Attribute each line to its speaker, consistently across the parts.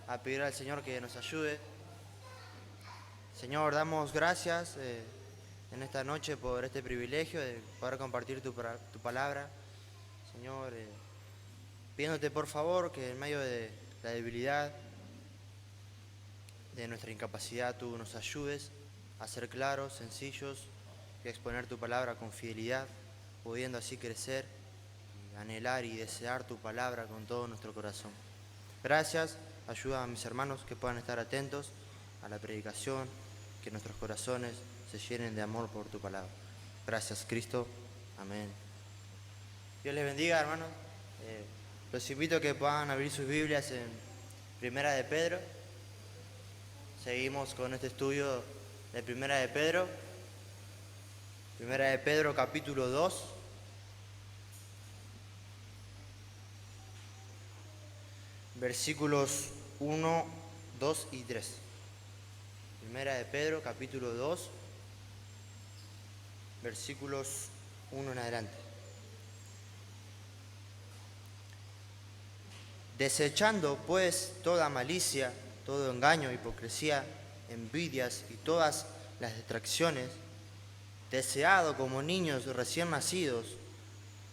Speaker 1: a pedir al Señor que nos ayude. Señor, damos gracias en esta noche por este privilegio de poder compartir tu palabra. Señor, pidiéndote por favor que en medio de la debilidad, de nuestra incapacidad, tú nos ayudes a ser claros, sencillos y a exponer tu palabra con fidelidad, pudiendo así crecer, y anhelar y desear tu palabra con todo nuestro corazón. Gracias, ayuda a mis hermanos que puedan estar atentos a la predicación, que nuestros corazones se llenen de amor por tu palabra. Gracias, Cristo. Amén. Dios les bendiga, hermanos. Los invito a que puedan abrir sus Biblias en Primera de Pedro. Seguimos con este estudio de Primera de Pedro. Primera de Pedro, capítulo 2. Versículos 1, 2 y 3. Primera de Pedro, capítulo 2, versículos 1 en adelante. Desechando, pues, toda malicia, todo engaño, hipocresía, envidias y todas las distracciones, deseado como niños recién nacidos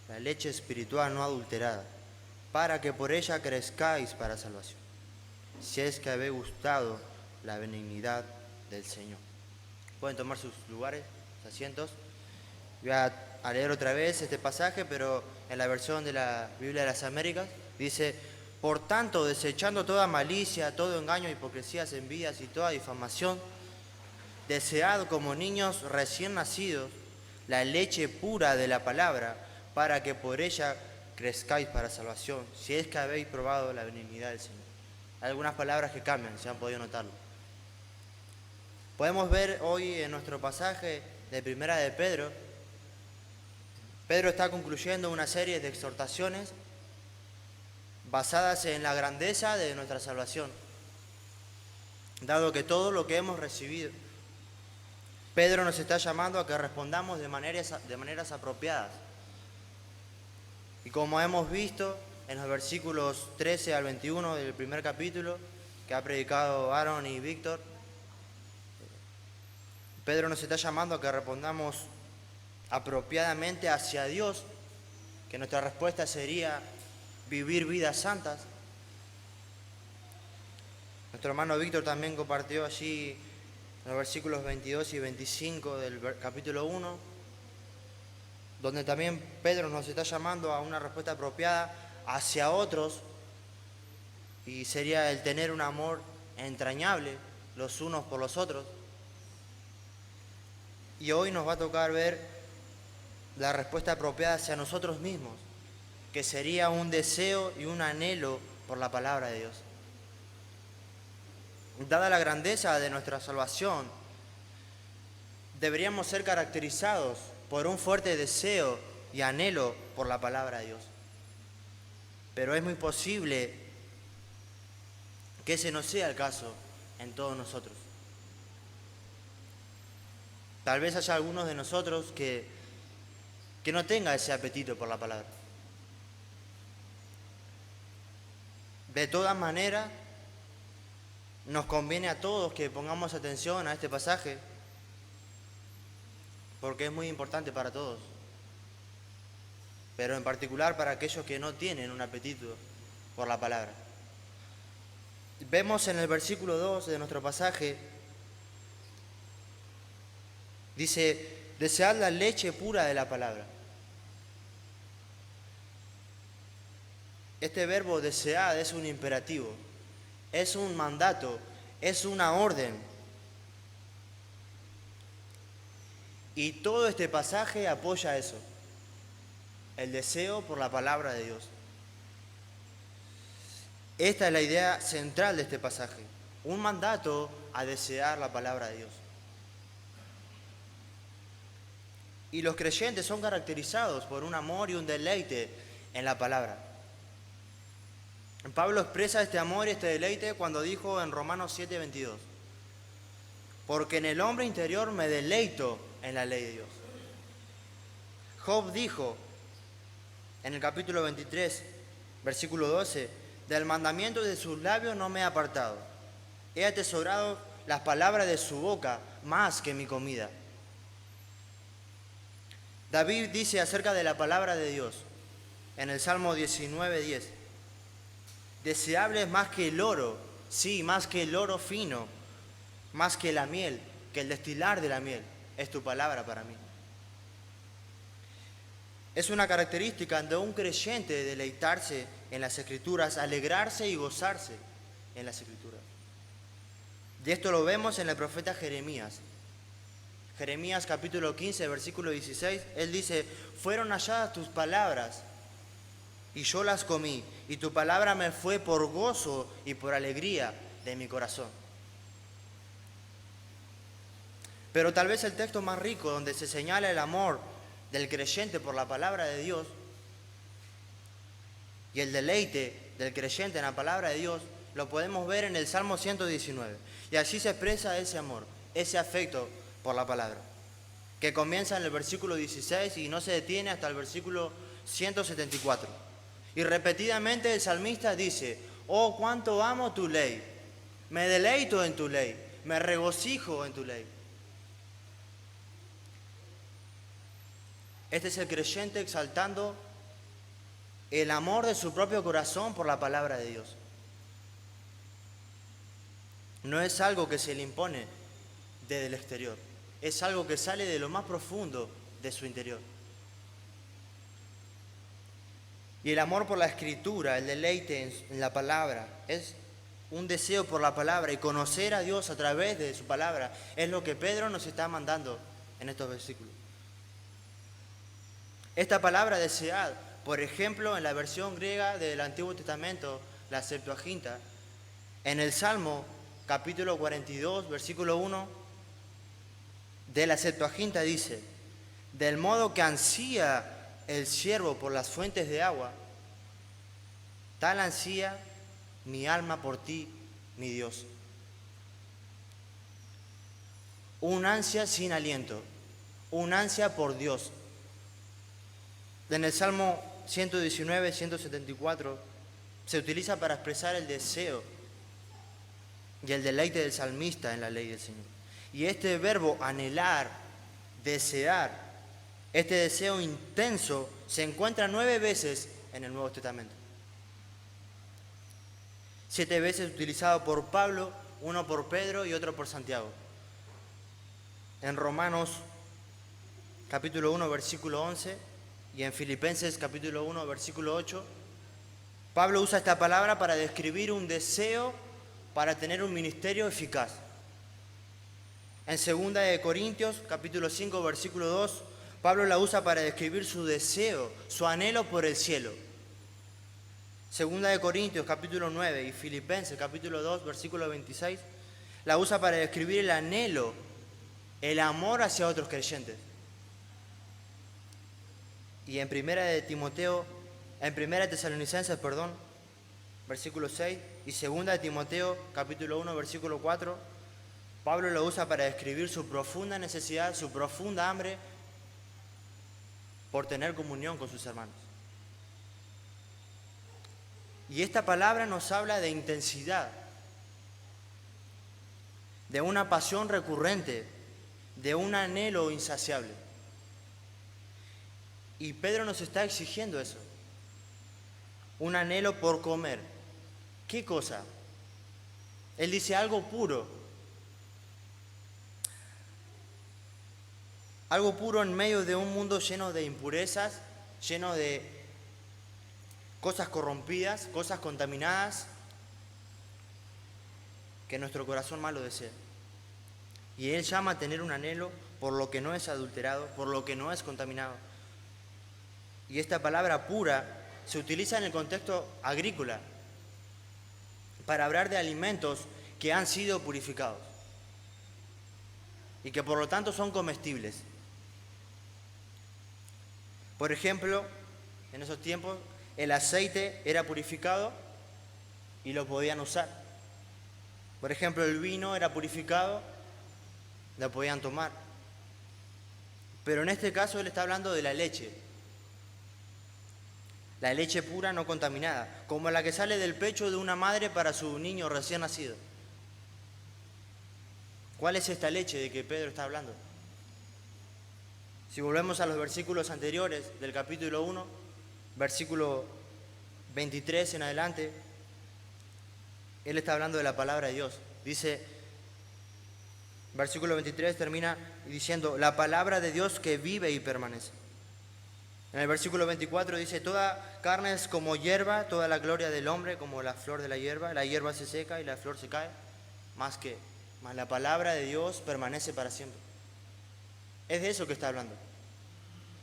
Speaker 1: la leche espiritual no adulterada, para que por ella crezcáis para salvación, si es que habéis gustado la benignidad del Señor. Pueden tomar sus lugares, sus asientos. Voy a leer otra vez este pasaje, pero en la versión de la Biblia de las Américas. Dice: por tanto, desechando toda malicia, todo engaño, hipocresías, envidias y toda difamación, desead como niños recién nacidos la leche pura de la palabra, para que por ella crezcáis para salvación, si es que habéis probado la benignidad del Señor. Hay algunas palabras que cambian, si han podido notarlo. Podemos ver hoy en nuestro pasaje de Primera de Pedro, Pedro está concluyendo una serie de exhortaciones basadas en la grandeza de nuestra salvación, dado que todo lo que hemos recibido, Pedro nos está llamando a que respondamos de maneras apropiadas. Y como hemos visto en los versículos 13 al 21 del primer capítulo que ha predicado Aaron y Víctor, Pedro nos está llamando a que respondamos apropiadamente hacia Dios, que nuestra respuesta sería vivir vidas santas. Nuestro hermano Víctor también compartió allí en los versículos 22 y 25 del capítulo 1, donde también Pedro nos está llamando a una respuesta apropiada hacia otros, y sería el tener un amor entrañable los unos por los otros. Y hoy nos va a tocar ver la respuesta apropiada hacia nosotros mismos, que sería un deseo y un anhelo por la palabra de Dios. Dada la grandeza de nuestra salvación, deberíamos ser caracterizados por un fuerte deseo y anhelo por la palabra de Dios. Pero es muy posible que ese no sea el caso en todos nosotros. Tal vez haya algunos de nosotros que no tenga ese apetito por la palabra. De todas maneras, nos conviene a todos que pongamos atención a este pasaje, porque es muy importante para todos, pero en particular para aquellos que no tienen un apetito por la palabra. Vemos en el versículo 2 de nuestro pasaje, dice: desead la leche pura de la palabra. Este verbo desead es un imperativo, es un mandato, es una orden. Y todo este pasaje apoya eso, el deseo por la palabra de Dios. Esta es la idea central de este pasaje, un mandato a desear la palabra de Dios. Y los creyentes son caracterizados por un amor y un deleite en la palabra. Pablo expresa este amor y este deleite cuando dijo en Romanos 7:22: porque en el hombre interior me deleito en la ley de Dios. Job dijo en el capítulo 23, versículo 12: Del mandamiento de sus labios no me he apartado. He atesorado las palabras de su boca más que mi comida. David dice acerca de la palabra de Dios en el Salmo 19:10. Deseable es más que el oro, sí, más que el oro fino, más que la miel, que el destilar de la miel, es tu palabra para mí. Es una característica de un creyente deleitarse en las Escrituras, alegrarse y gozarse en las Escrituras. Y esto lo vemos en el profeta Jeremías. Jeremías capítulo 15, versículo 16, él dice: fueron halladas tus palabras y yo las comí, y tu palabra me fue por gozo y por alegría de mi corazón. Pero tal vez el texto más rico, donde se señala el amor del creyente por la palabra de Dios y el deleite del creyente en la palabra de Dios, lo podemos ver en el Salmo 119. Y así se expresa ese amor, ese afecto por la palabra, que comienza en el versículo 16 y no se detiene hasta el versículo 174. Y repetidamente el salmista dice: oh, cuánto amo tu ley, me deleito en tu ley, me regocijo en tu ley. Este es el creyente exaltando el amor de su propio corazón por la palabra de Dios. No es algo que se le impone desde el exterior, es algo que sale de lo más profundo de su interior. Y el amor por la Escritura, el deleite en la palabra, es un deseo por la palabra y conocer a Dios a través de su palabra. Es lo que Pedro nos está mandando en estos versículos. Esta palabra desead, por ejemplo, en la versión griega del Antiguo Testamento, la Septuaginta, en el Salmo capítulo 42, versículo 1 de la Septuaginta dice: del modo que ansía el siervo por las fuentes de agua, tal ansía mi alma por ti, mi Dios. Un ansia sin aliento, un ansia por Dios. En el Salmo 119, 174 se utiliza para expresar el deseo y el deleite del salmista en la ley del Señor. Y este verbo anhelar, desear, este deseo intenso se encuentra 9 veces en el Nuevo Testamento. 7 veces utilizado por Pablo, 1 por Pedro y otro por Santiago. En Romanos capítulo 1, versículo 11 y en Filipenses capítulo 1, versículo 8, Pablo usa esta palabra para describir un deseo para tener un ministerio eficaz. En 2 Corintios capítulo 5, versículo 2, Pablo la usa para describir su deseo, su anhelo por el cielo. 2 Corintios capítulo 9 y Filipenses capítulo 2, versículo 26, la usa para describir el anhelo, el amor hacia otros creyentes. Y en Primera Tesalonicenses, versículo 6, y Segunda de Timoteo, capítulo 1, versículo 4, Pablo lo usa para describir su profunda necesidad, su profunda hambre por tener comunión con sus hermanos. Y esta palabra nos habla de intensidad, de una pasión recurrente, de un anhelo insaciable. Y Pedro nos está exigiendo eso, un anhelo por comer. ¿Qué cosa? Él dice algo puro en medio de un mundo lleno de impurezas, lleno de cosas corrompidas, cosas contaminadas, que nuestro corazón malo desea. Y Él llama a tener un anhelo por lo que no es adulterado, por lo que no es contaminado. Y esta palabra pura se utiliza en el contexto agrícola para hablar de alimentos que han sido purificados y que por lo tanto son comestibles. Por ejemplo, en esos tiempos el aceite era purificado y lo podían usar. Por ejemplo, el vino era purificado, lo podían tomar. Pero en este caso él está hablando de la leche. la leche pura no contaminada, como la que sale del pecho de una madre para su niño recién nacido. ¿Cuál es esta leche de que Pedro está hablando? Si volvemos a los versículos anteriores del capítulo 1, versículo 23 en adelante, él está hablando de la palabra de Dios. Dice, versículo 23 termina diciendo, la palabra de Dios que vive y permanece. En el versículo 24 dice, toda carne es como hierba, toda la gloria del hombre como la flor de la hierba se seca y la flor se cae, más la palabra de Dios permanece para siempre. Es de eso que está hablando.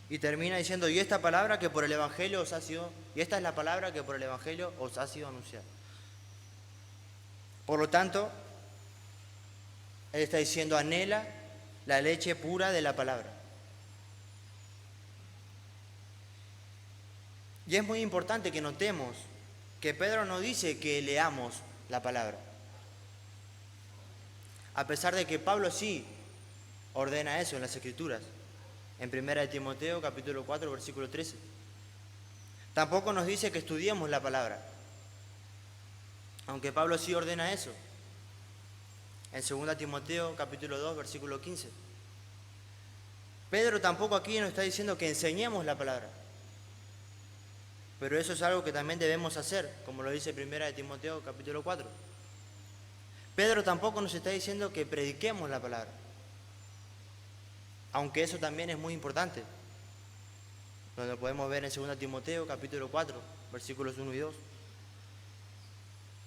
Speaker 1: Y termina diciendo, y esta palabra que por el Evangelio os ha sido, y esta es la palabra que por el Evangelio os ha sido anunciada. Por lo tanto, él está diciendo, anhela la leche pura de la palabra. Y es muy importante que notemos que Pedro no dice que leamos la palabra. A pesar de que Pablo sí ordena eso en las Escrituras. En 1 Timoteo capítulo 4 versículo 13. Tampoco nos dice que estudiemos la palabra. Aunque Pablo sí ordena eso. En 2 Timoteo capítulo 2 versículo 15. Pedro tampoco aquí nos está diciendo que enseñemos la palabra. Pero eso es algo que también debemos hacer, como lo dice 1 Timoteo capítulo 4. Pedro tampoco nos está diciendo que prediquemos la palabra. Aunque eso también es muy importante. Donde podemos ver en 2 Timoteo capítulo 4, versículos 1 y 2.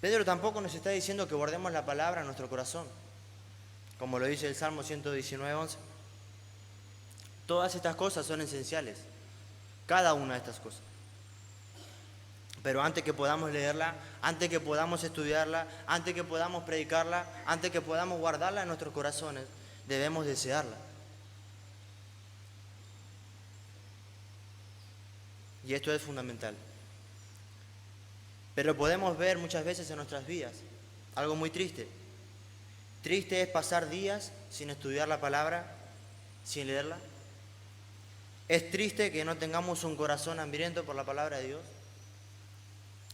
Speaker 1: Pedro tampoco nos está diciendo que guardemos la palabra en nuestro corazón, como lo dice el Salmo 119:11. Todas estas cosas son esenciales, cada una de estas cosas. Pero antes que podamos leerla, antes que podamos estudiarla, antes que podamos predicarla, antes que podamos guardarla en nuestros corazones, debemos desearla. Y esto es fundamental. Pero podemos ver muchas veces en nuestras vidas algo muy triste. Triste es pasar días sin estudiar la palabra, sin leerla. Es triste que no tengamos un corazón hambriento por la palabra de Dios.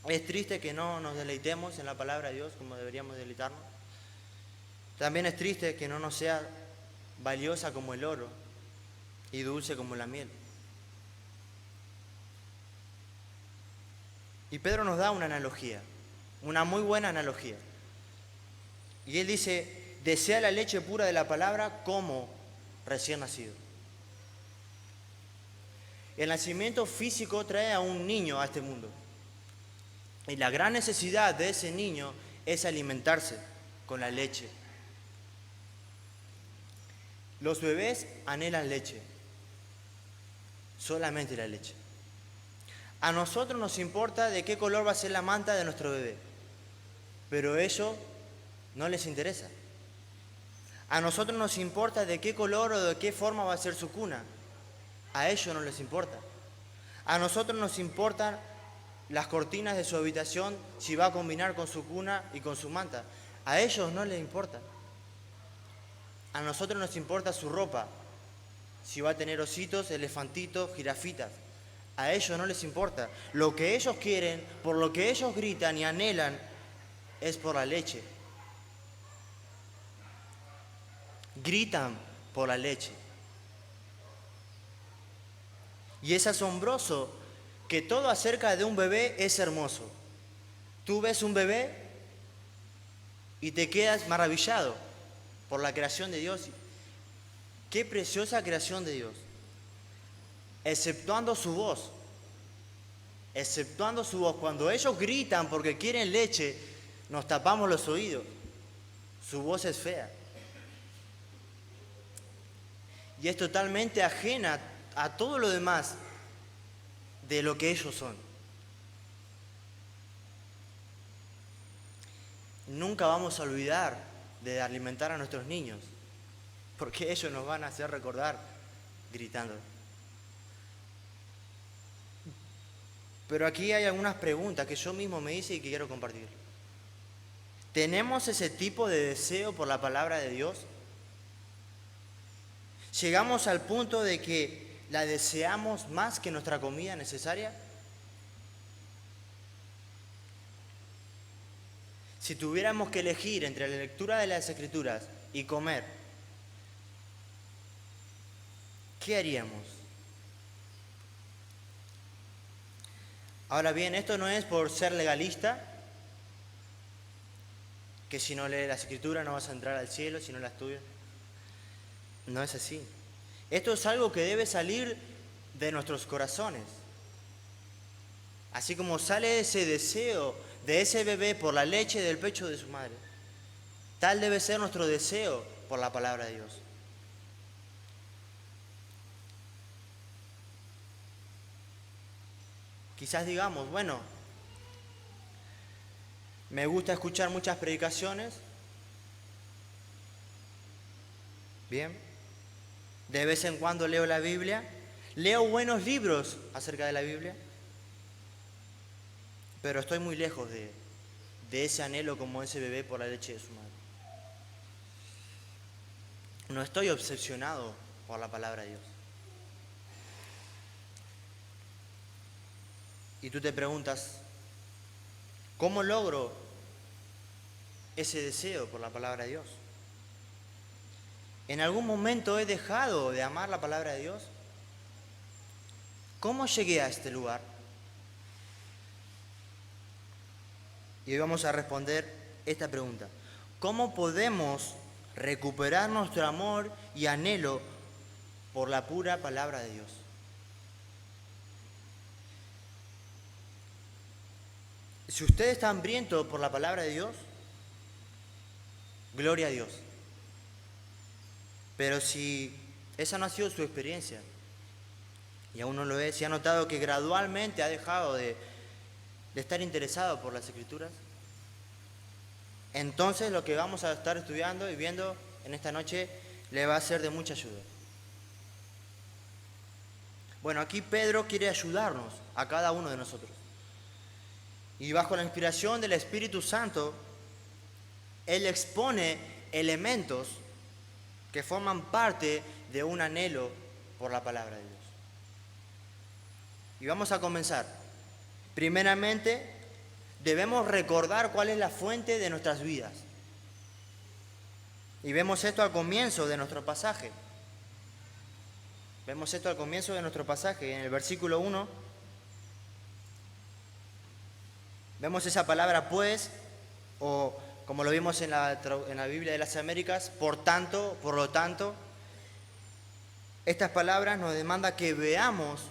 Speaker 1: Es triste que no nos deleitemos en la palabra de Dios como deberíamos deleitarnos. También es triste que no nos sea valiosa como el oro y dulce como la miel. Y Pedro nos da una analogía, una muy buena analogía. Y él dice, desea la leche pura de la palabra como recién nacido. El nacimiento físico trae a un niño a este mundo. Y la gran necesidad de ese niño es alimentarse con la leche. Los bebés anhelan leche, solamente la leche. A nosotros nos importa de qué color va a ser la manta de nuestro bebé, pero eso no les interesa. A nosotros nos importa de qué color o de qué forma va a ser su cuna, a ellos no les importa. A nosotros nos importan las cortinas de su habitación, si va a combinar con su cuna y con su manta. A ellos no les importa. A nosotros nos importa su ropa, si va a tener ositos, elefantitos, jirafitas. A ellos no les importa. Lo que ellos quieren, por lo que ellos gritan y anhelan, es por la leche. Gritan por la leche. Y es asombroso que todo acerca de un bebé es hermoso. Tú ves un bebé y te quedas maravillado por la creación de Dios. Qué preciosa creación de Dios. Exceptuando su voz. Exceptuando su voz. Cuando ellos gritan porque quieren leche, nos tapamos los oídos. Su voz es fea. Y es totalmente ajena a todo lo demás de lo que ellos son. Nunca vamos a olvidar de alimentar a nuestros niños, porque ellos nos van a hacer recordar gritando. Pero aquí hay algunas preguntas que yo mismo me hice y que quiero compartir. ¿Tenemos ese tipo de deseo por la palabra de Dios? ¿Llegamos al punto de que la deseamos más que nuestra comida necesaria? Si tuviéramos que elegir entre la lectura de las Escrituras y comer, ¿qué haríamos? Ahora bien, esto no es por ser legalista, que si no lees las Escrituras no vas a entrar al cielo, si no las estudias. No es así. Esto es algo que debe salir de nuestros corazones. Así como sale ese deseo de ese bebé por la leche del pecho de su madre, tal debe ser nuestro deseo por la palabra de Dios. Quizás digamos, bueno, me gusta escuchar muchas predicaciones, bien, de vez en cuando leo la Biblia, leo buenos libros acerca de la Biblia, pero estoy muy lejos de ese anhelo como ese bebé por la leche de su madre. No estoy obsesionado por la palabra de Dios. Y tú te preguntas, ¿cómo logro ese deseo por la palabra de Dios? ¿En algún momento he dejado de amar la palabra de Dios? ¿Cómo llegué a este lugar? Y hoy vamos a responder esta pregunta. ¿Cómo podemos recuperar nuestro amor y anhelo por la pura palabra de Dios? Si usted está hambriento por la palabra de Dios, gloria a Dios. Pero si esa no ha sido su experiencia, y aún no lo es, si ha notado que gradualmente ha dejado de estar interesado por las Escrituras, entonces lo que vamos a estar estudiando y viendo en esta noche le va a ser de mucha ayuda. Bueno, aquí Pedro quiere ayudarnos a cada uno de nosotros. Y bajo la inspiración del Espíritu Santo, él expone elementos que forman parte de un anhelo por la palabra de Dios. Y vamos a comenzar. Primeramente, debemos recordar cuál es la fuente de nuestras vidas. Y vemos esto al comienzo de nuestro pasaje. Vemos esto al comienzo de nuestro pasaje, en el versículo 1. Vemos esa palabra pues, o como lo vimos en la Biblia de las Américas, por tanto, por lo tanto. Estas palabras nos demandan que veamos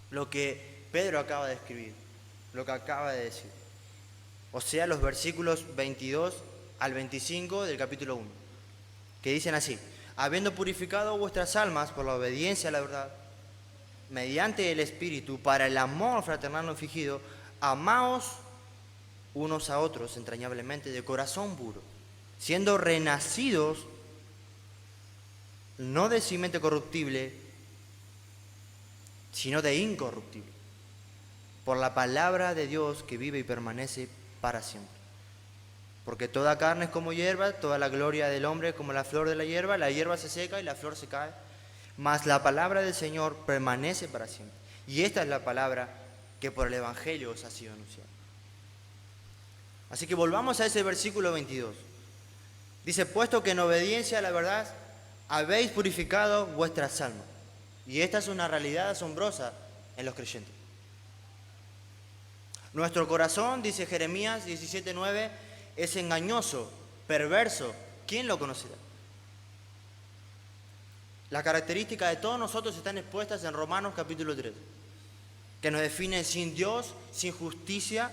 Speaker 1: lo que Pedro acaba de escribir, lo que acaba de decir. O sea, los versículos 22 al 25 del capítulo 1, que dicen así: habiendo purificado vuestras almas por la obediencia a la verdad, mediante el Espíritu, para el amor fraternal no fingido, amaos unos a otros entrañablemente de corazón puro, siendo renacidos no de simiente corruptible, sino de incorruptible, por la palabra de Dios que vive y permanece para siempre. Porque toda carne es como hierba, toda la gloria del hombre es como la flor de la hierba se seca y la flor se cae, mas la palabra del Señor permanece para siempre. Y esta es la palabra que por el Evangelio os ha sido anunciada. Así que volvamos a ese versículo 22. Dice, puesto que en obediencia a la verdad habéis purificado vuestras almas. Y esta es una realidad asombrosa en los creyentes. Nuestro corazón, dice Jeremías 17:9, es engañoso, perverso. ¿Quién lo conocerá? Las características de todos nosotros están expuestas en Romanos capítulo 3, que nos define sin Dios, sin justicia,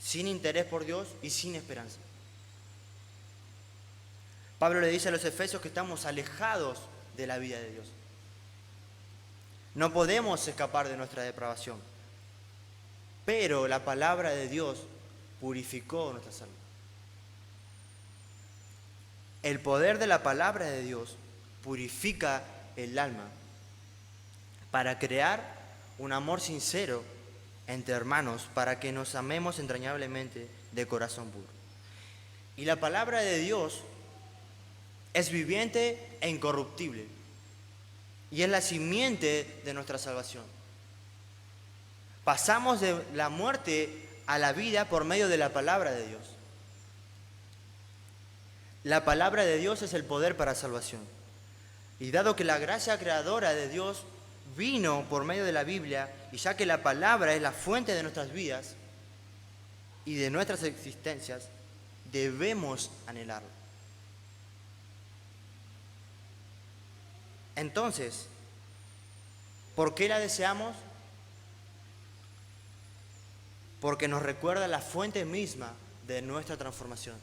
Speaker 1: sin interés por Dios y sin esperanza. Pablo le dice a los efesios que estamos alejados de la vida de Dios. No podemos escapar de nuestra depravación, pero la palabra de Dios purificó nuestras almas. El poder de la palabra de Dios purifica el alma para crear un amor sincero entre hermanos, para que nos amemos entrañablemente de corazón puro. Y la palabra de Dios es viviente e incorruptible, y es la simiente de nuestra salvación. Pasamos de la muerte a la vida por medio de la palabra de Dios. La palabra de Dios es el poder para salvación. Y dado que la gracia creadora de Dios vino por medio de la Biblia, y ya que la palabra es la fuente de nuestras vidas y de nuestras existencias, debemos anhelarlo. Entonces, ¿por qué la deseamos? Porque nos recuerda la fuente misma de nuestra transformación.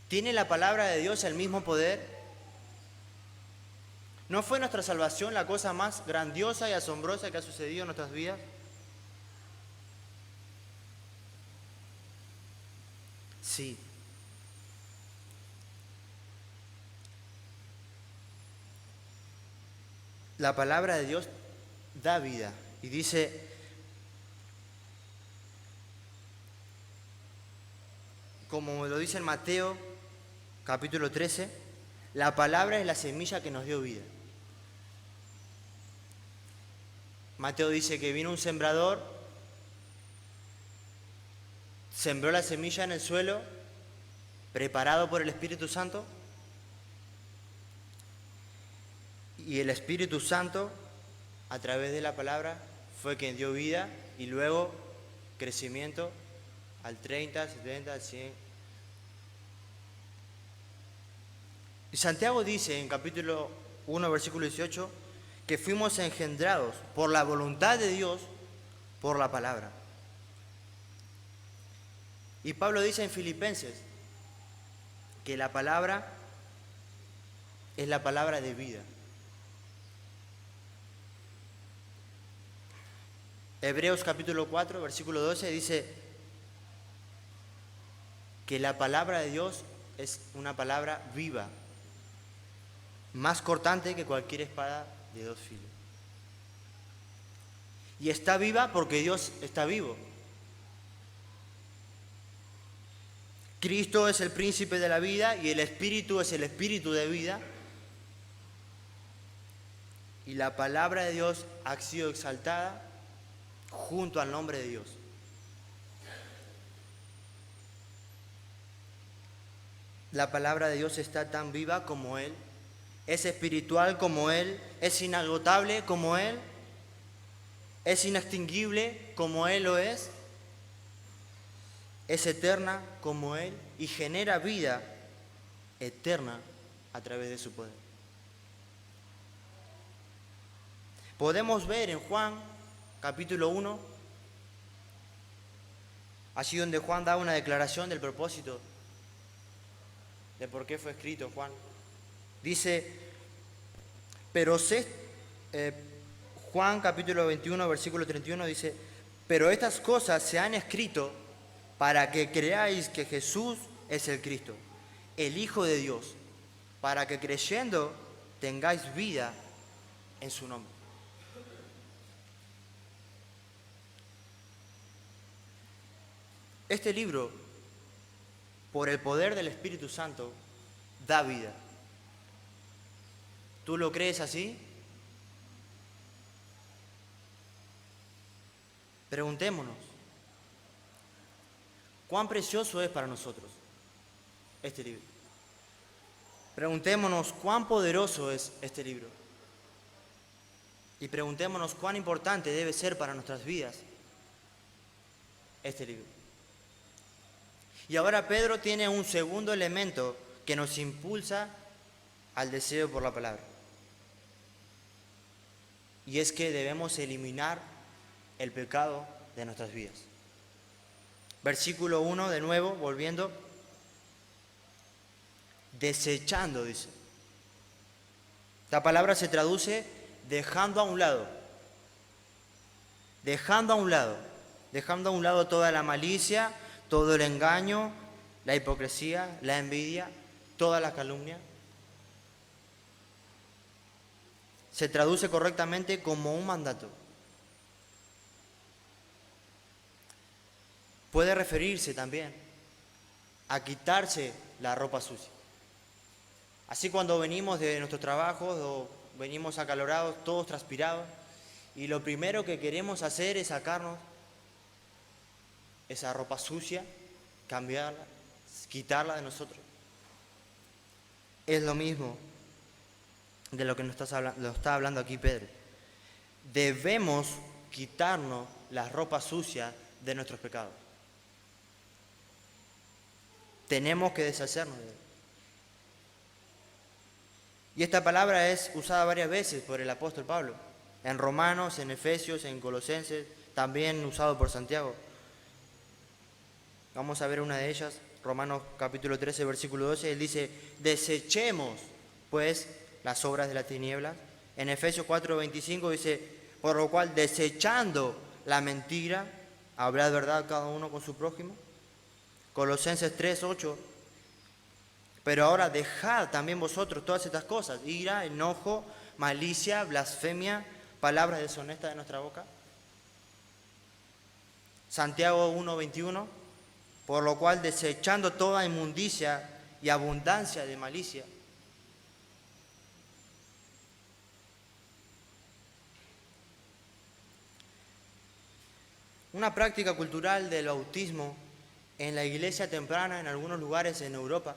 Speaker 1: ¿Tiene la palabra de Dios el mismo poder? ¿No fue nuestra salvación la cosa más grandiosa y asombrosa que ha sucedido en nuestras vidas? Sí. La palabra de Dios da vida y dice, como lo dice en Mateo capítulo 13, la palabra es la semilla que nos dio vida. Mateo dice que vino un sembrador, sembró la semilla en el suelo, preparado por el Espíritu Santo, y el Espíritu Santo, a través de la palabra, fue quien dio vida y luego crecimiento al 30, 70, al 100. Y Santiago dice en capítulo 1, versículo 18, que fuimos engendrados por la voluntad de Dios, por la palabra. Y Pablo dice en Filipenses que la palabra es la palabra de vida. Hebreos capítulo 4, versículo 12 dice que la palabra de Dios es una palabra viva, más cortante que cualquier espada de dos filos. Y está viva porque Dios está vivo. Cristo es el príncipe de la vida y el Espíritu es el Espíritu de vida. Y la palabra de Dios ha sido exaltada junto al nombre de Dios. La palabra de Dios está tan viva como Él, es espiritual como Él, es inagotable como Él, es inextinguible como Él lo es eterna como Él y genera vida eterna a través de su poder. Podemos ver en Juan capítulo 1, allí donde Juan da una declaración del propósito de por qué fue escrito Juan. Dice, Juan capítulo 21, versículo 31 dice, pero estas cosas se han escrito para que creáis que Jesús es el Cristo, el Hijo de Dios, para que creyendo tengáis vida en su nombre. Este libro, por el poder del Espíritu Santo, da vida. ¿Tú lo crees así? Preguntémonos, ¿cuán precioso es para nosotros este libro? Preguntémonos, ¿cuán poderoso es este libro? Y preguntémonos, ¿cuán importante debe ser para nuestras vidas este libro? Y ahora Pedro tiene un segundo elemento que nos impulsa al deseo por la palabra. Y es que debemos eliminar el pecado de nuestras vidas. Versículo 1, de nuevo, volviendo. Desechando, dice. La palabra se traduce dejando a un lado. Dejando a un lado. Dejando a un lado toda la malicia, todo el engaño, la hipocresía, la envidia, toda la calumnia. Se traduce correctamente como un mandato. Puede referirse también a quitarse la ropa sucia. Así cuando venimos de nuestros trabajos o venimos acalorados, todos transpirados, y lo primero que queremos hacer es sacarnos esa ropa sucia, cambiarla, quitarla de nosotros. Es lo mismo de lo que nos está hablando aquí Pedro. Debemos quitarnos la ropa sucia de nuestros pecados. Tenemos que deshacernos de él. Y esta palabra es usada varias veces por el apóstol Pablo, en Romanos, en Efesios, en Colosenses, también usado por Santiago. Vamos a ver una de ellas, Romanos capítulo 13, versículo 12, él dice, desechemos pues las obras de las tinieblas. En Efesios 4, 25 dice, por lo cual desechando la mentira, hablad verdad cada uno con su prójimo. Colosenses 3, 8, pero ahora dejad también vosotros todas estas cosas, ira, enojo, malicia, blasfemia, palabras deshonestas de nuestra boca. Santiago 1, 21, por lo cual desechando toda inmundicia y abundancia de malicia. Una práctica cultural del bautismo en la iglesia temprana en algunos lugares en Europa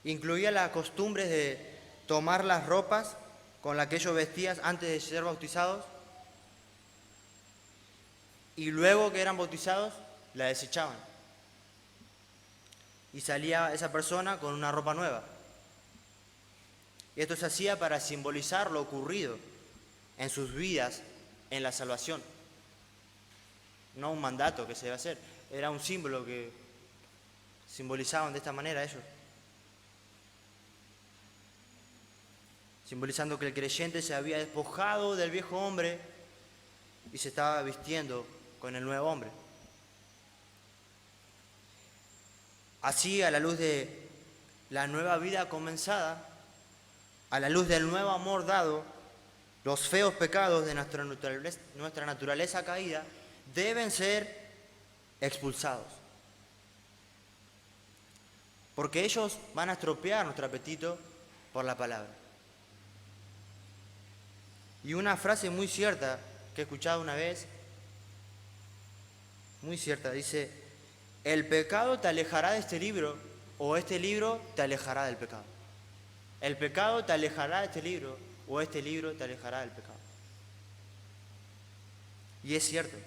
Speaker 1: incluía las costumbres de tomar las ropas con las que ellos vestían antes de ser bautizados y luego que eran bautizados la desechaban y salía esa persona con una ropa nueva. Y esto se hacía para simbolizar lo ocurrido en sus vidas en la salvación. No un mandato que se debe hacer, era un símbolo que simbolizaban de esta manera ellos. Simbolizando que el creyente se había despojado del viejo hombre y se estaba vistiendo con el nuevo hombre. Así, a la luz de la nueva vida comenzada, a la luz del nuevo amor dado, los feos pecados de nuestra naturaleza caída deben ser expulsados. Porque ellos van a estropear nuestro apetito por la palabra. Y una frase muy cierta que he escuchado una vez, muy cierta, dice, el pecado te alejará de este libro o este libro te alejará del pecado. El pecado te alejará de este libro o este libro te alejará del pecado. Y es cierto,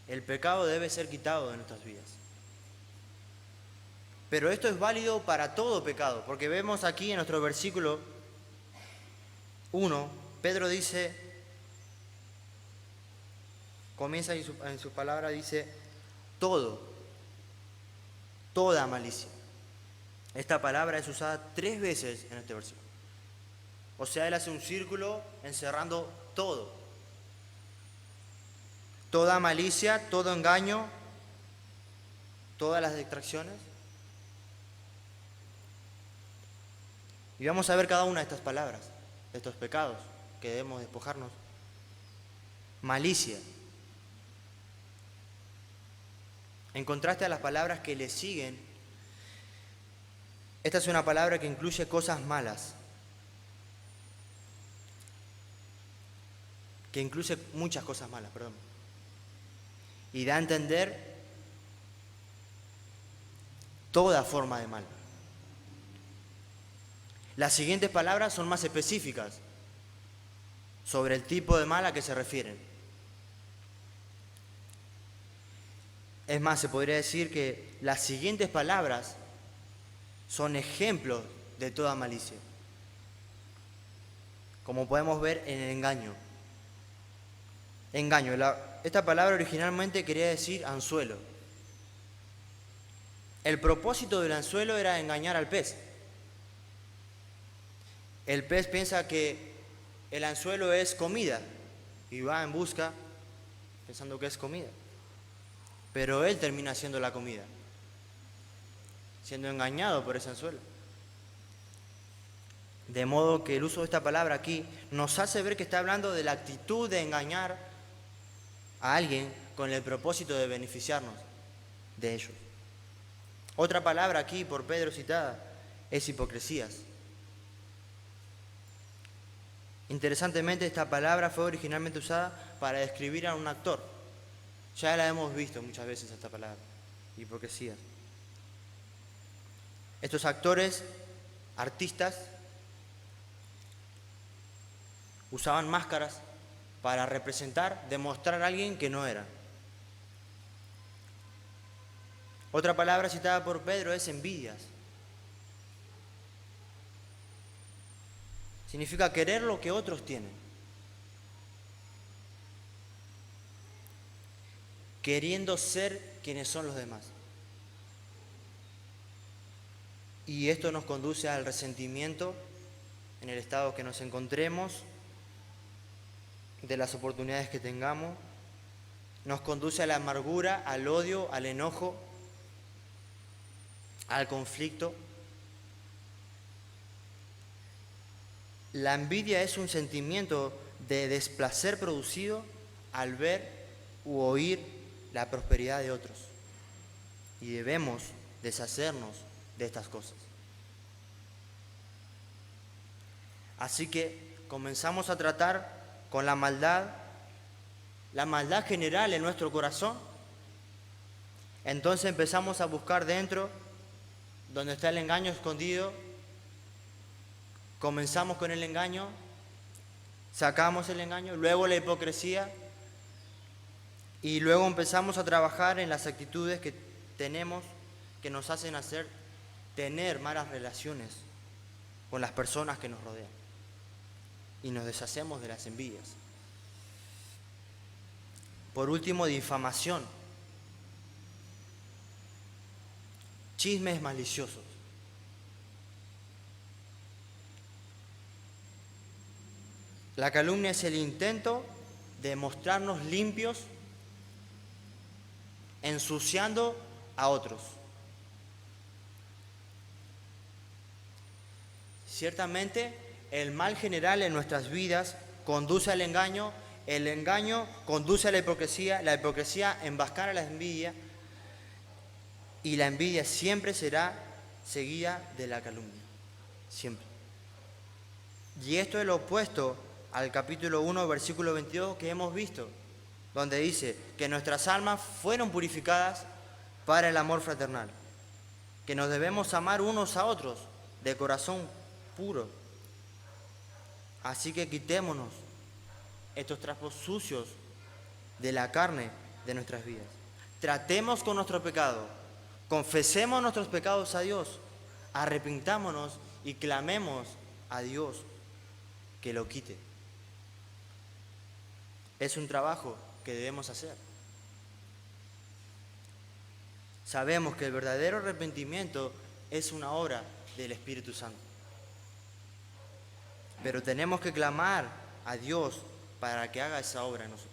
Speaker 1: el pecado debe ser quitado de nuestras vidas. Pero esto es válido para todo pecado, porque vemos aquí en nuestro versículo 1, Pedro dice, comienza en su palabra, dice, toda malicia. Esta palabra es usada 3 veces en este versículo. O sea, él hace un círculo encerrando todo. Toda malicia, todo engaño, todas las distracciones. Y vamos a ver cada una de estas palabras, de estos pecados que debemos despojarnos. Malicia. En contraste a las palabras que le siguen, esta es una palabra que incluye cosas malas, que incluye muchas cosas malas, perdón. Y da a entender toda forma de mal. Las siguientes palabras son más específicas sobre el tipo de mal a que se refieren. Es más, se podría decir que las siguientes palabras son ejemplos de toda malicia. Como podemos ver en el engaño. Engaño. Esta palabra originalmente quería decir anzuelo. El propósito del anzuelo era engañar al pez. El pez piensa que el anzuelo es comida y va en busca pensando que es comida. Pero él termina siendo la comida, siendo engañado por ese anzuelo. De modo que el uso de esta palabra aquí nos hace ver que está hablando de la actitud de engañar a alguien con el propósito de beneficiarnos de ellos. Otra palabra aquí por Pedro citada es hipocresías. Interesantemente, esta palabra fue originalmente usada para describir a un actor. Ya la hemos visto muchas veces esta palabra, hipocresía. Estos actores, artistas, usaban máscaras para representar, demostrar a alguien que no era. Otra palabra citada por Pedro es envidias. Significa querer lo que otros tienen. Queriendo ser quienes son los demás. Y esto nos conduce al resentimiento en el estado que nos encontremos, de las oportunidades que tengamos. Nos conduce a la amargura, al odio, al enojo, al conflicto. La envidia es un sentimiento de desplacer producido al ver u oír la prosperidad de otros. Y debemos deshacernos de estas cosas. Así que comenzamos a tratar con la maldad general en nuestro corazón. Entonces empezamos a buscar dentro, donde está el engaño escondido. Comenzamos con el engaño, sacamos el engaño, luego la hipocresía, y luego empezamos a trabajar en las actitudes que tenemos, que nos hacen tener malas relaciones con las personas que nos rodean. Y nos deshacemos de las envidias. Por último, difamación. Chismes maliciosos. La calumnia es el intento de mostrarnos limpios, ensuciando a otros. Ciertamente, el mal general en nuestras vidas conduce al engaño, el engaño conduce a la hipocresía enmascara la envidia, y la envidia siempre será seguida de la calumnia. Siempre. Y esto es lo opuesto al capítulo 1, versículo 22 que hemos visto, donde dice que nuestras almas fueron purificadas para el amor fraternal, que nos debemos amar unos a otros de corazón puro. Así que quitémonos estos trapos sucios de la carne de nuestras vidas. Tratemos con nuestro pecado, confesemos nuestros pecados a Dios, arrepintámonos y clamemos a Dios que lo quite. Es un trabajo que debemos hacer. Sabemos que el verdadero arrepentimiento es una obra del Espíritu Santo. Pero tenemos que clamar a Dios para que haga esa obra en nosotros.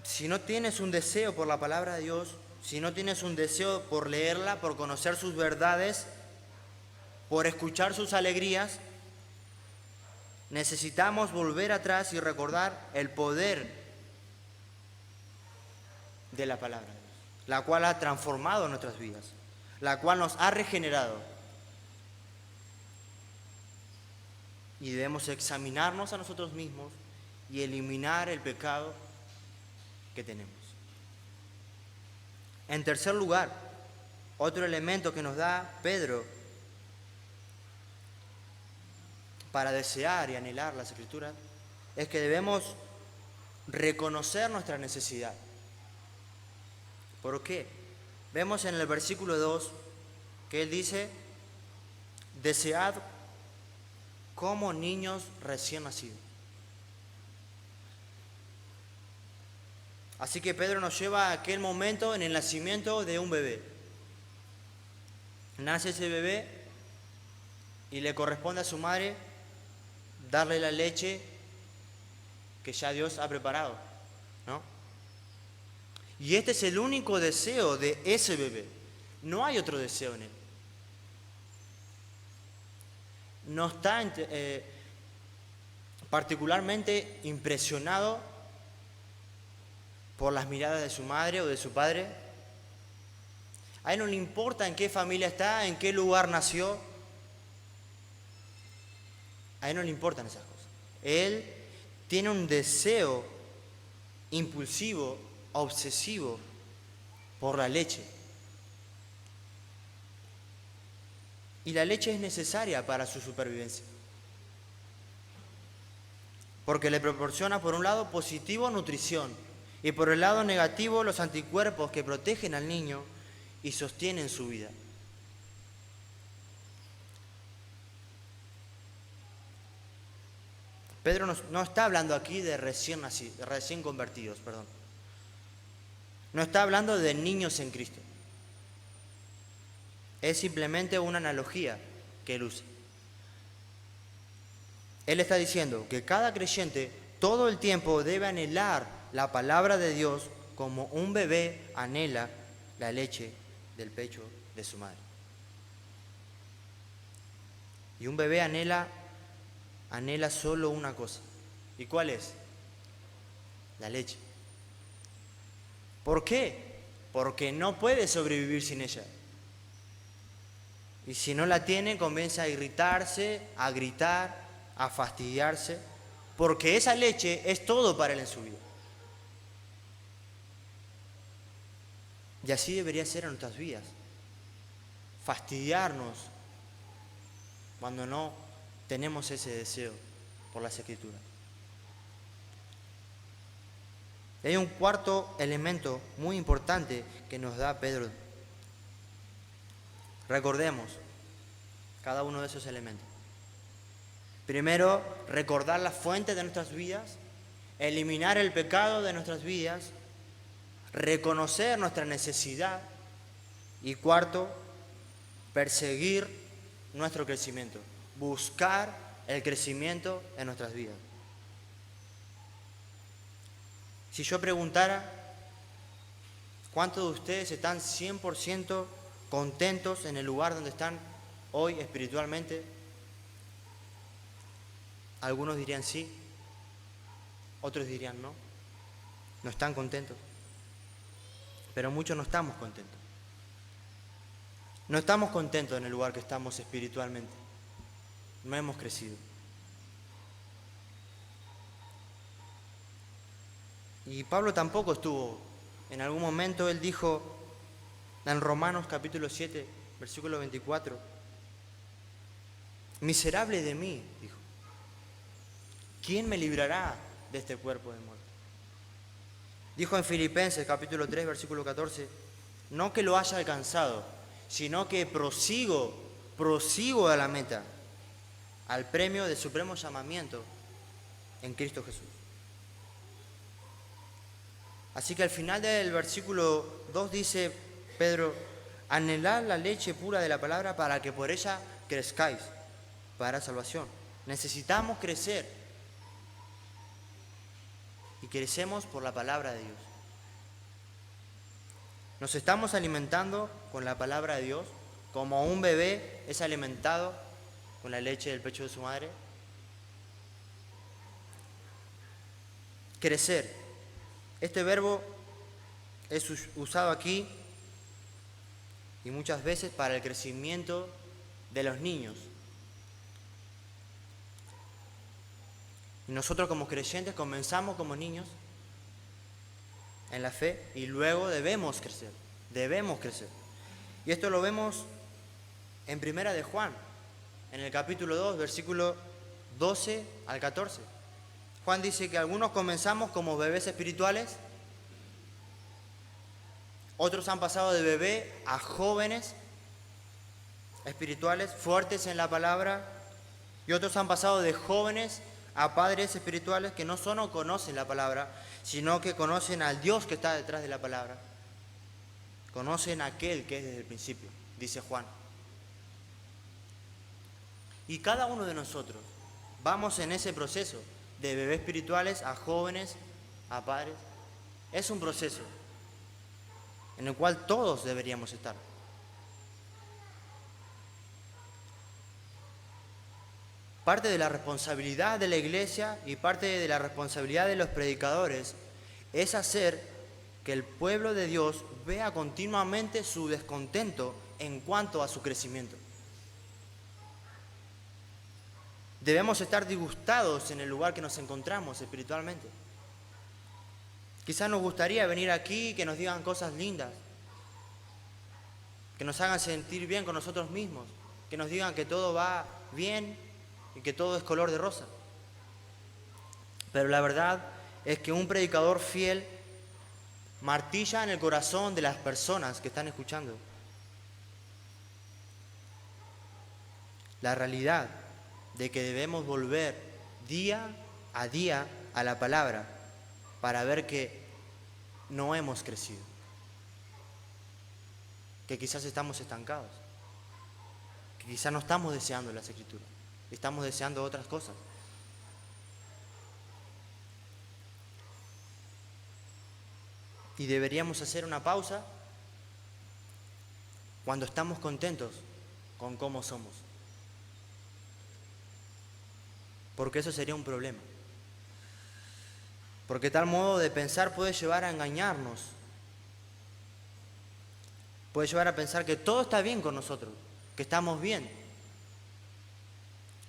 Speaker 1: Si no tienes un deseo por la palabra de Dios, si no tienes un deseo por leerla, por conocer sus verdades, por escuchar sus alegrías, necesitamos volver atrás y recordar el poder de la palabra de Dios, la cual ha transformado nuestras vidas, la cual nos ha regenerado. Y debemos examinarnos a nosotros mismos y eliminar el pecado que tenemos. En tercer lugar, otro elemento que nos da Pedro para desear y anhelar las Escrituras es que debemos reconocer nuestra necesidad. ¿Por qué? Vemos en el versículo 2 que él dice: desead como niños recién nacidos. Así que Pedro nos lleva a aquel momento en el nacimiento de un bebé. Nace ese bebé y le corresponde a su madre darle la leche que ya Dios ha preparado, ¿no? Y este es el único deseo de ese bebé. No hay otro deseo en él. No está particularmente impresionado por las miradas de su madre o de su padre. A él no le importa en qué familia está, en qué lugar nació. A él no le importan esas cosas. Él tiene un deseo impulsivo, obsesivo por la leche. Y la leche es necesaria para su supervivencia. Porque le proporciona, por un lado, positivo, nutrición, y por el lado negativo, los anticuerpos que protegen al niño y sostienen su vida. Pedro no está hablando aquí de recién convertidos, perdón. No está hablando de niños en Cristo. Es simplemente una analogía que él usa. Él está diciendo que cada creyente todo el tiempo debe anhelar la palabra de Dios como un bebé anhela la leche del pecho de su madre. Y un bebé anhela solo una cosa. ¿Y cuál es? La leche. ¿Por qué? Porque no puede sobrevivir sin ella. Y si no la tiene, comienza a irritarse, a gritar, a fastidiarse, porque esa leche es todo para él en su vida. Y así debería ser en nuestras vidas. Fastidiarnos cuando no tenemos ese deseo por las Escrituras. Y hay un cuarto elemento muy importante que nos da Pedro. Recordemos cada uno de esos elementos. Primero, recordar la fuente de nuestras vidas, eliminar el pecado de nuestras vidas, reconocer nuestra necesidad y cuarto, perseguir nuestro crecimiento, buscar el crecimiento en nuestras vidas. Si yo preguntara, ¿cuántos de ustedes están 100% contentos en el lugar donde están hoy espiritualmente? Algunos dirían sí, otros dirían no, no están contentos. Pero muchos no estamos contentos. No estamos contentos en el lugar que estamos espiritualmente. No hemos crecido. Y Pablo tampoco estuvo. En algún momento él dijo en Romanos capítulo 7, versículo 24, miserable de mí, dijo, ¿quién me librará de este cuerpo de muerte? Dijo en Filipenses capítulo 3, versículo 14, no que lo haya alcanzado, sino que prosigo a la meta, al premio del supremo llamamiento en Cristo Jesús. Así que al final del versículo 2 dice Pedro, anhelad la leche pura de la palabra para que por ella crezcáis para salvación. Necesitamos crecer y crecemos por la palabra de Dios. Nos estamos alimentando con la palabra de Dios como un bebé es alimentado con la leche del pecho de su madre. Crecer. Este verbo es usado aquí y muchas veces para el crecimiento de los niños. Y nosotros como creyentes comenzamos como niños en la fe y luego debemos crecer. Y esto lo vemos en Primera de Juan, en el capítulo 2, versículo 12 al 14. Juan dice que algunos comenzamos como bebés espirituales, otros han pasado de bebé a jóvenes espirituales, fuertes en la palabra, y otros han pasado de jóvenes a padres espirituales que no solo conocen la palabra, sino que conocen al Dios que está detrás de la palabra. Conocen a aquel que es desde el principio, dice Juan. Y cada uno de nosotros vamos en ese proceso de bebés espirituales a jóvenes, a padres. Es un proceso en el cual todos deberíamos estar. Parte de la responsabilidad de la iglesia y parte de la responsabilidad de los predicadores es hacer que el pueblo de Dios vea continuamente su descontento en cuanto a su crecimiento. Debemos estar disgustados en el lugar que nos encontramos espiritualmente. Quizás nos gustaría venir aquí y que nos digan cosas lindas, que nos hagan sentir bien con nosotros mismos, que nos digan que todo va bien y que todo es color de rosa. Pero la verdad es que un predicador fiel martilla en el corazón de las personas que están escuchando. La realidad de que debemos volver día a día a la palabra para ver que no hemos crecido, que quizás estamos estancados, que quizás no estamos deseando las Escrituras, estamos deseando otras cosas. Y deberíamos hacer una pausa cuando estamos contentos con cómo somos, porque eso sería un problema. Porque tal modo de pensar puede llevar a engañarnos, puede llevar a pensar que todo está bien con nosotros, que estamos bien.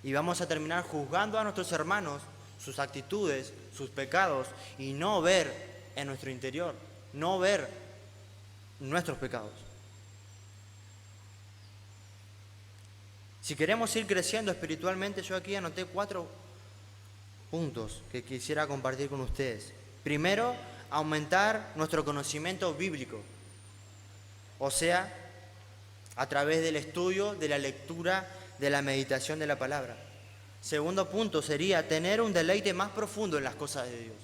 Speaker 1: Y vamos a terminar juzgando a nuestros hermanos, sus actitudes, sus pecados, y no ver en nuestro interior, no ver nuestros pecados. Si queremos ir creciendo espiritualmente, yo aquí anoté 4 puntos que quisiera compartir con ustedes. Primero, aumentar nuestro conocimiento bíblico, o sea, a través del estudio, de la lectura, de la meditación de la palabra. Segundo punto sería tener un deleite más profundo en las cosas de Dios.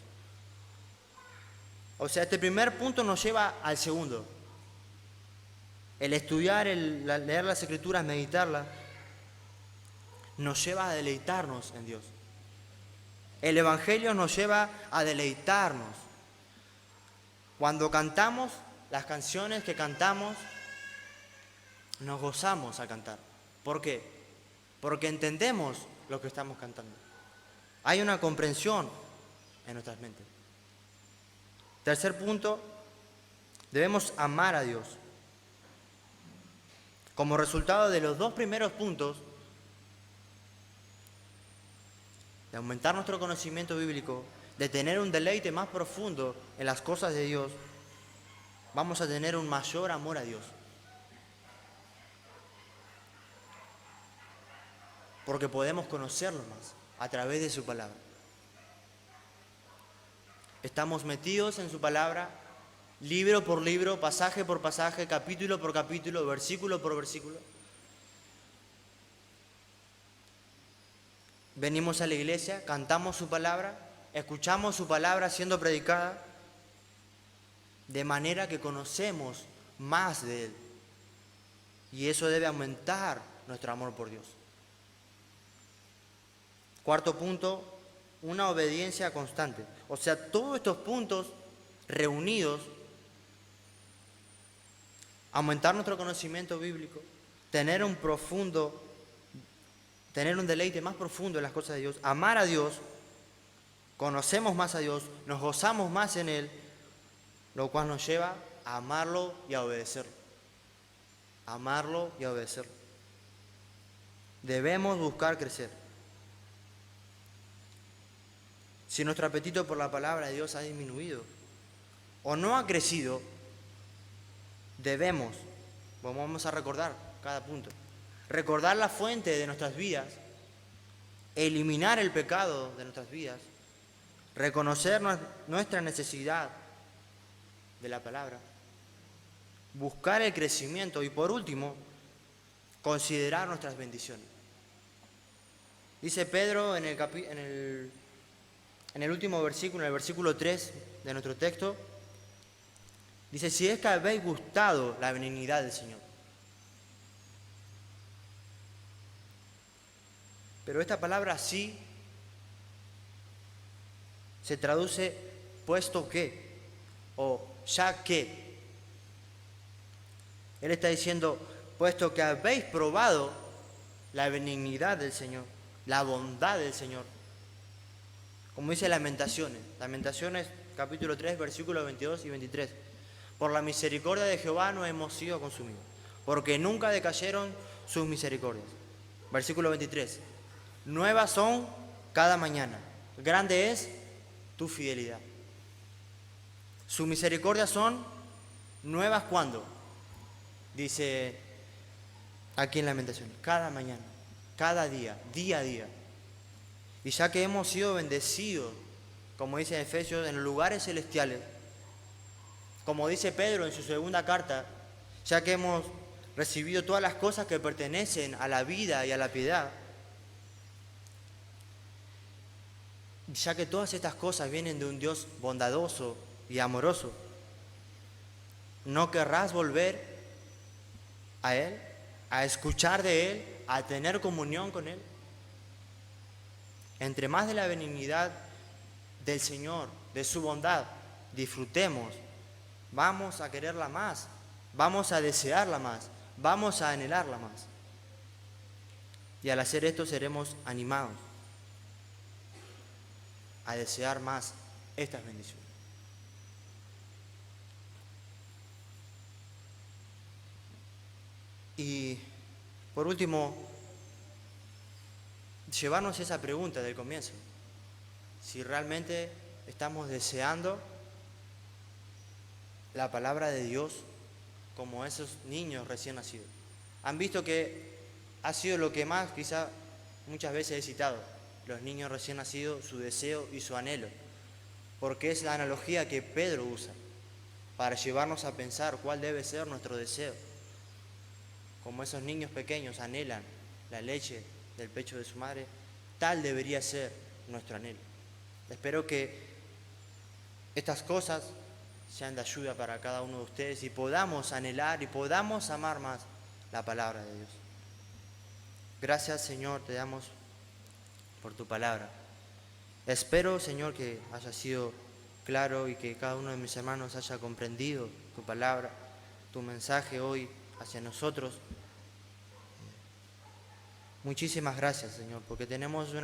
Speaker 1: O sea, este primer punto nos lleva al segundo. El estudiar, el leer las Escrituras, meditarlas, nos lleva a deleitarnos en Dios. El Evangelio nos lleva a deleitarnos. Cuando cantamos las canciones que cantamos, nos gozamos al cantar. ¿Por qué? Porque entendemos lo que estamos cantando. Hay una comprensión en nuestras mentes. Tercer punto, debemos amar a Dios. Como resultado de los 2 primeros puntos, de aumentar nuestro conocimiento bíblico, de tener un deleite más profundo en las cosas de Dios, vamos a tener un mayor amor a Dios. Porque podemos conocerlo más a través de su palabra. Estamos metidos en su palabra, libro por libro, pasaje por pasaje, capítulo por capítulo, versículo por versículo. Venimos a la iglesia, cantamos su palabra, escuchamos su palabra siendo predicada, de manera que conocemos más de Él. Y eso debe aumentar nuestro amor por Dios. Cuarto punto, una obediencia constante. O sea, todos estos puntos reunidos, aumentar nuestro conocimiento bíblico, tener un deleite más profundo en las cosas de Dios, amar a Dios, conocemos más a Dios, nos gozamos más en Él, lo cual nos lleva a amarlo y a obedecerlo. Amarlo y a obedecerlo. Debemos buscar crecer. Si nuestro apetito por la palabra de Dios ha disminuido o no ha crecido, vamos a recordar cada punto, recordar la fuente de nuestras vidas, eliminar el pecado de nuestras vidas, reconocer nuestra necesidad de la palabra, buscar el crecimiento y por último, considerar nuestras bendiciones. Dice Pedro en el último versículo, en el versículo 3 de nuestro texto, dice, si es que habéis gustado la benignidad del Señor. Pero esta palabra sí se traduce puesto que o ya que. Él está diciendo, puesto que habéis probado la benignidad del Señor, la bondad del Señor. Como dice Lamentaciones capítulo 3, versículos 22 y 23. Por la misericordia de Jehová no hemos sido consumidos, porque nunca decayeron sus misericordias. Versículo 23. Nuevas son cada mañana. Grande es tu fidelidad. Sus misericordias son nuevas cuando, dice aquí en Lamentaciones, cada mañana, cada día, día a día. Y ya que hemos sido bendecidos, como dice en Efesios, en los lugares celestiales, como dice Pedro en su segunda carta, ya que hemos recibido todas las cosas que pertenecen a la vida y a la piedad, ya que todas estas cosas vienen de un Dios bondadoso y amoroso, ¿no querrás volver a Él, a escuchar de Él, a tener comunión con Él? Entre más de la benignidad del Señor, de su bondad, disfrutemos, vamos a quererla más, vamos a desearla más, vamos a anhelarla más. Y al hacer esto seremos animados a desear más estas bendiciones. Y por último, llevarnos esa pregunta del comienzo. Si realmente estamos deseando la palabra de Dios como esos niños recién nacidos. Han visto que ha sido lo que más quizá muchas veces he citado, los niños recién nacidos, su deseo y su anhelo, porque es la analogía que Pedro usa para llevarnos a pensar cuál debe ser nuestro deseo. Como esos niños pequeños anhelan la leche del pecho de su madre, tal debería ser nuestro anhelo. Espero que estas cosas sean de ayuda para cada uno de ustedes y podamos anhelar y podamos amar más la palabra de Dios. Gracias, Señor, te damos por tu palabra. Espero, Señor, que haya sido claro y que cada uno de mis hermanos haya comprendido tu palabra, tu mensaje hoy hacia nosotros. Muchísimas gracias, Señor, porque tenemos una